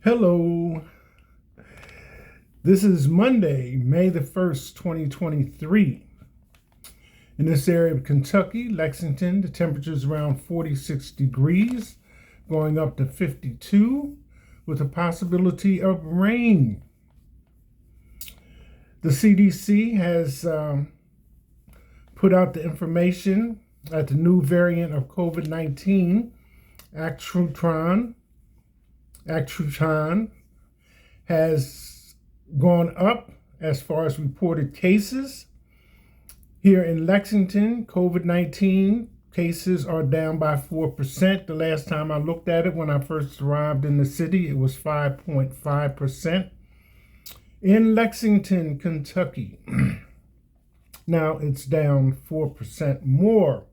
Hello. This is Monday, May the 1st, 2023. In this area of Kentucky, Lexington, the temperature is around 46 degrees, going up to 52 with a possibility of rain. The CDC has put out the information that the new variant of COVID-19, Actron, has gone up as far as reported cases. Here in Lexington, COVID-19 cases are down by 4%. The last time I looked at it, when I first arrived in the city, it was 5.5%. In Lexington, Kentucky, now it's down 4% more.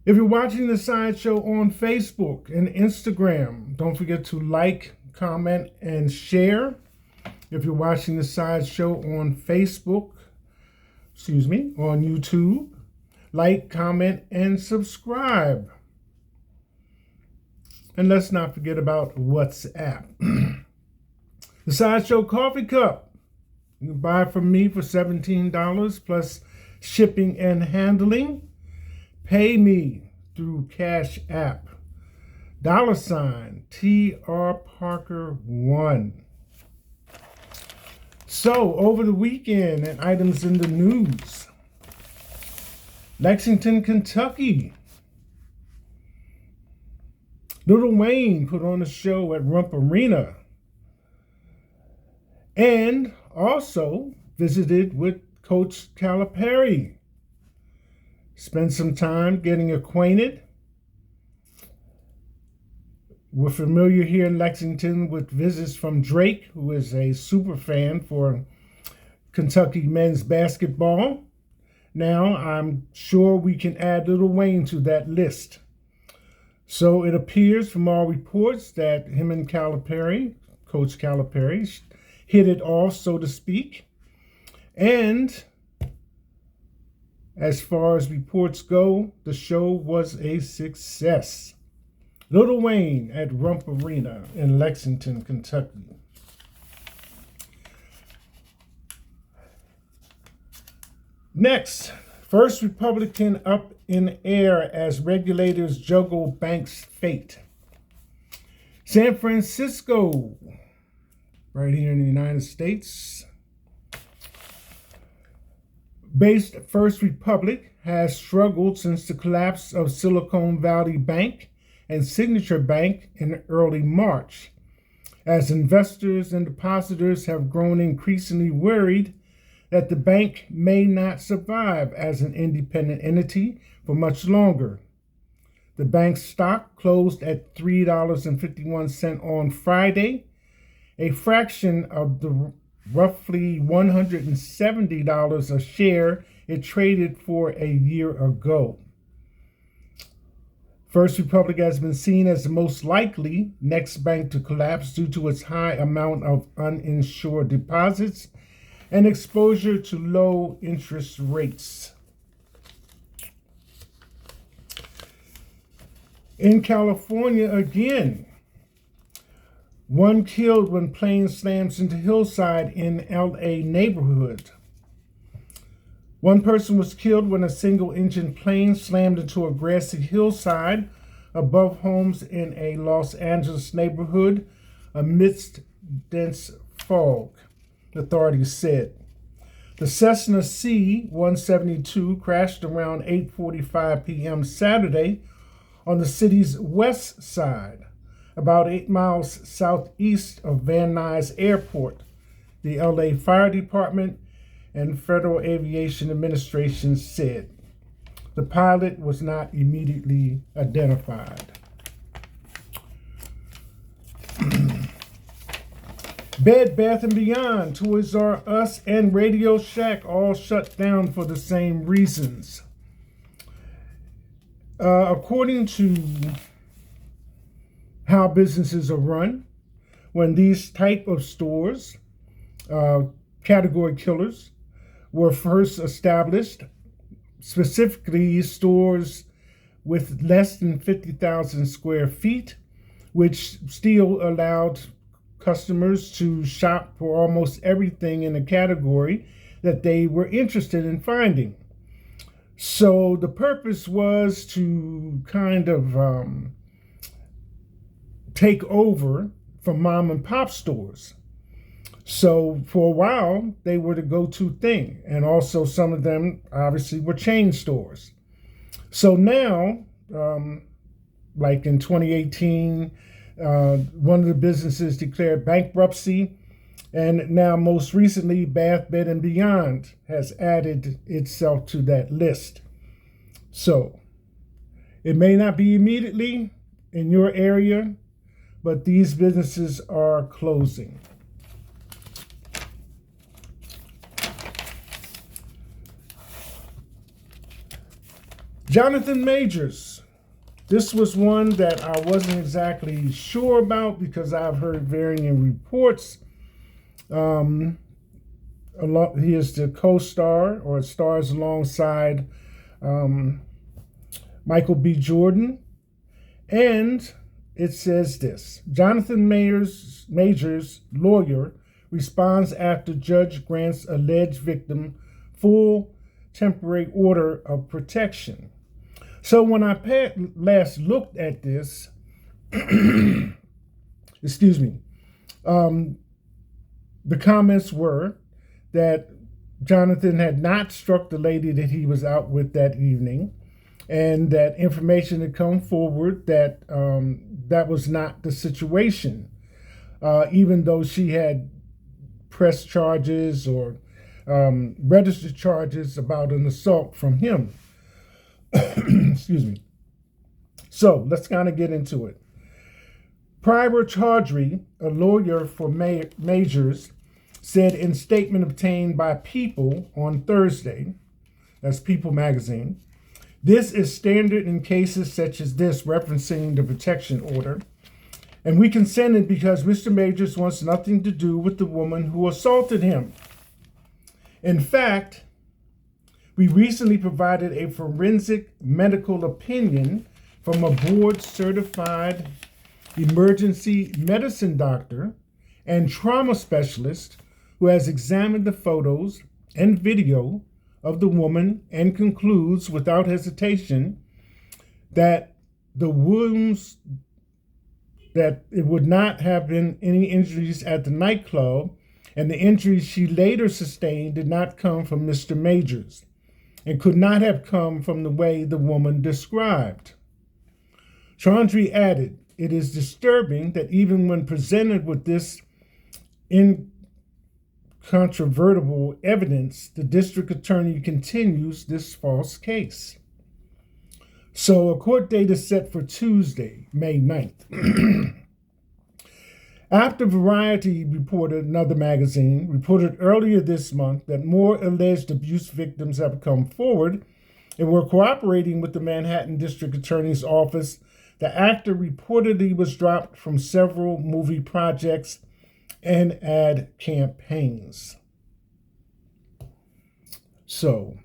If you're watching the Sideshow on Facebook and Instagram, don't forget to like, comment, and share. If you're watching the Sideshow on Facebook, on YouTube, like, comment, and subscribe. And let's not forget about WhatsApp. The Sideshow coffee cup. You can buy from me for $17 plus shipping and handling. Pay me through Cash App, $TR Parker 1. So, over the weekend and items in the news. Lexington, Kentucky. Lil Wayne put on a show at Rump Arena and also visited with Coach Calipari. Spend some time getting acquainted. We're familiar here in Lexington with visits from Drake, who is a super fan for Kentucky men's basketball. Now, I'm sure we can add Lil Wayne to that list. So it appears from all reports that him and Calipari, Coach Calipari, hit it off, so to speak. And as far as reports go, the show was a success. Lil Wayne at Rump Arena in Lexington, Kentucky. Next, First Republican up in air as regulators juggle bank's fate. San Francisco, right here in the United States, based First Republic has struggled since the collapse of Silicon Valley Bank and Signature Bank in early March, as investors and depositors have grown increasingly worried that the bank may not survive as an independent entity for much longer. The bank's stock closed at $3.51 on Friday, a fraction of the roughly $170 a share it traded for a year ago. First Republic has been seen as the most likely next bank to collapse due to its high amount of uninsured deposits and exposure to low interest rates. In California again, one killed when plane slams into hillside in LA neighborhood. One person was killed when a single-engine plane slammed into a grassy hillside above homes in a Los Angeles neighborhood amidst dense fog, authorities said. The Cessna C-172 crashed around 8:45 p.m. Saturday on the city's west side, about 8 miles southeast of Van Nuys Airport, the LA Fire Department and Federal Aviation Administration said. The pilot was not immediately identified. Bed Bath & Beyond, Toys R Us, and Radio Shack all shut down for the same reasons. According to how businesses are run, when these type of stores, category killers, were first established, specifically stores with less than 50,000 square feet, which still allowed customers to shop for almost everything in a category that they were interested in finding. So the purpose was to kind of take over from mom and pop stores. So for a while, they were the go-to thing. And also some of them obviously were chain stores. So now, like in 2018, one of the businesses declared bankruptcy. And now most recently, Bath, Bed & Beyond has added itself to that list. So it may not be immediately in your area, but these businesses are closing. Jonathan Majors. This was one that I wasn't exactly sure about because I've heard varying reports. He is the co-star or stars alongside Michael B. Jordan. And it says this: Jonathan Majors' lawyer responds after judge grants alleged victim full temporary order of protection. So when I last looked at this, excuse me, the comments were that Jonathan had not struck the lady that he was out with that evening, and that information had come forward that that was not the situation, even though she had pressed charges or registered charges about an assault from him. Excuse me. So let's kind of get into it. Private Chaudhry, a lawyer for Majors, said in statement obtained by People on Thursday, that's People magazine, this is standard in cases such as this, referencing the protection order. And we consented because Mr. Majors wants nothing to do with the woman who assaulted him. In fact, we recently provided a forensic medical opinion from a board-certified emergency medicine doctor and trauma specialist who has examined the photos and video of the woman and concludes without hesitation that the wounds, that it would not have been any injuries at the nightclub, and the injuries she later sustained did not come from Mr. Majors and could not have come from the way the woman described. Chaudhry added, it is disturbing that even when presented with this incontrovertible evidence, the district attorney continues this false case. So a court date is set for Tuesday, May 9th. After Variety reported, another magazine, reported earlier this month that more alleged abuse victims have come forward and were cooperating with the Manhattan District Attorney's Office, the actor reportedly was dropped from several movie projects and ad campaigns. So,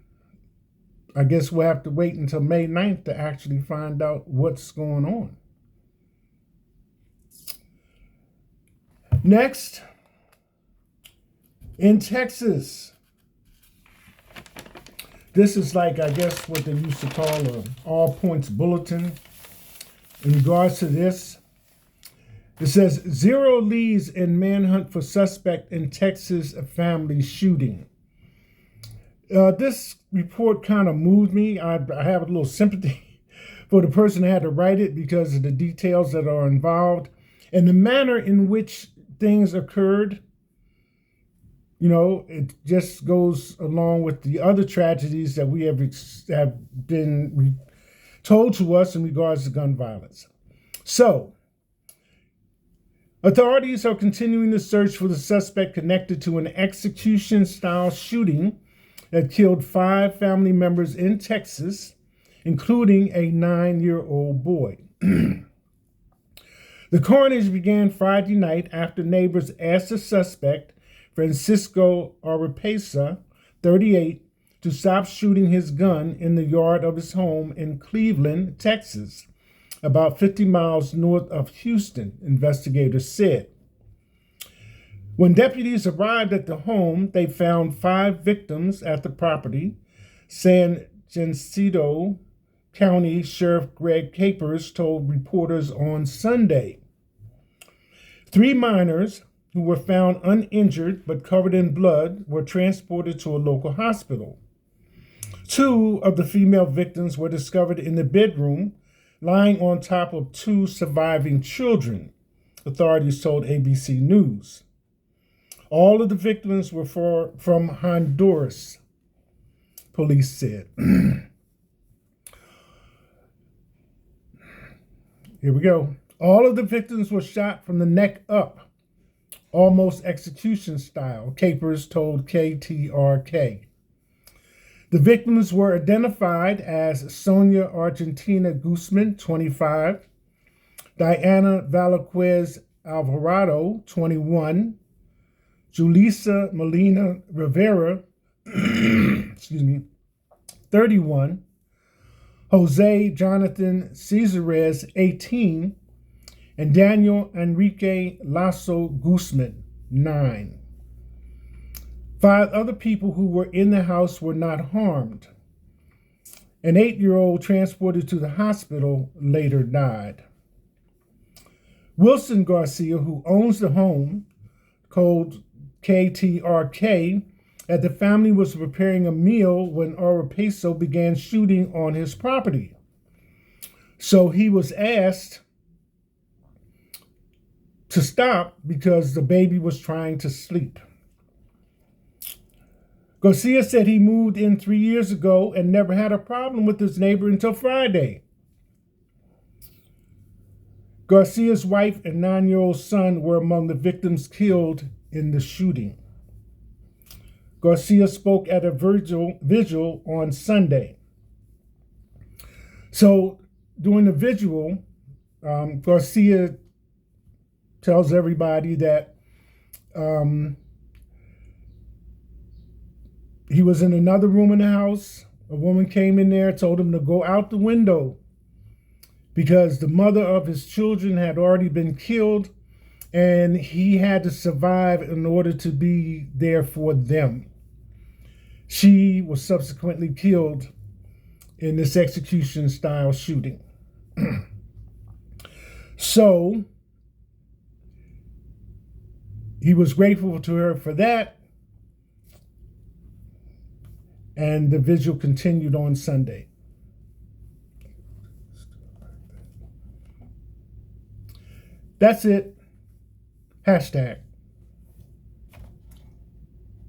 I guess we'll have to wait until May 9th to actually find out what's going on. Next, in Texas, this is like, I guess, what they used to call an all-points bulletin. In regards to this, it says, 0 leads in manhunt for suspect in Texas family shooting. This report kind of moved me. I have a little sympathy for the person who had to write it because of the details that are involved and the manner in which things occurred. You know, it just goes along with the other tragedies that we have been told to us in regards to gun violence. So, authorities are continuing the search for the suspect connected to an execution-style shooting that killed 5 family members in Texas, including a 9-year-old boy. The carnage began Friday night after neighbors asked the suspect, Francisco Oropesa, 38, to stop shooting his gun in the yard of his home in Cleveland, Texas. about 50 miles north of Houston, investigators said. When deputies arrived at the home, they found 5 victims at the property. San Jacinto County Sheriff Greg Capers told reporters on Sunday. 3 minors who were found uninjured but covered in blood were transported to a local hospital. 2 of the female victims were discovered in the bedroom, lying on top of 2 surviving children, authorities told ABC News. All of the victims were from Honduras, police said. Here we go. All of the victims were shot from the neck up, almost execution style, Capers told KTRK. The victims were identified as Sonia Argentina Guzman, 25, Diana Valaquez Alvarado, 21, Julissa Molina Rivera, 31, Jose Jonathan Cesarez, 18, and Daniel Enrique Lasso Guzman, 9. 5 other people who were in the house were not harmed. An 8-year-old transported to the hospital later died. Wilson Garcia, who owns the home, told KTRK that the family was preparing a meal when Oropesa began shooting on his property. So he was asked to stop because the baby was trying to sleep. Garcia said he moved in 3 years ago and never had a problem with his neighbor until Friday. Garcia's wife and 9-year-old son were among the victims killed in the shooting. Garcia spoke at a vigil on Sunday. So during the vigil, Garcia tells everybody that he was in another room in the house. A woman came in there, told him to go out the window because the mother of his children had already been killed and he had to survive in order to be there for them. She was subsequently killed in this execution-style shooting. So he was grateful to her for that, and the vigil continued on Sunday. That's it. Hashtag.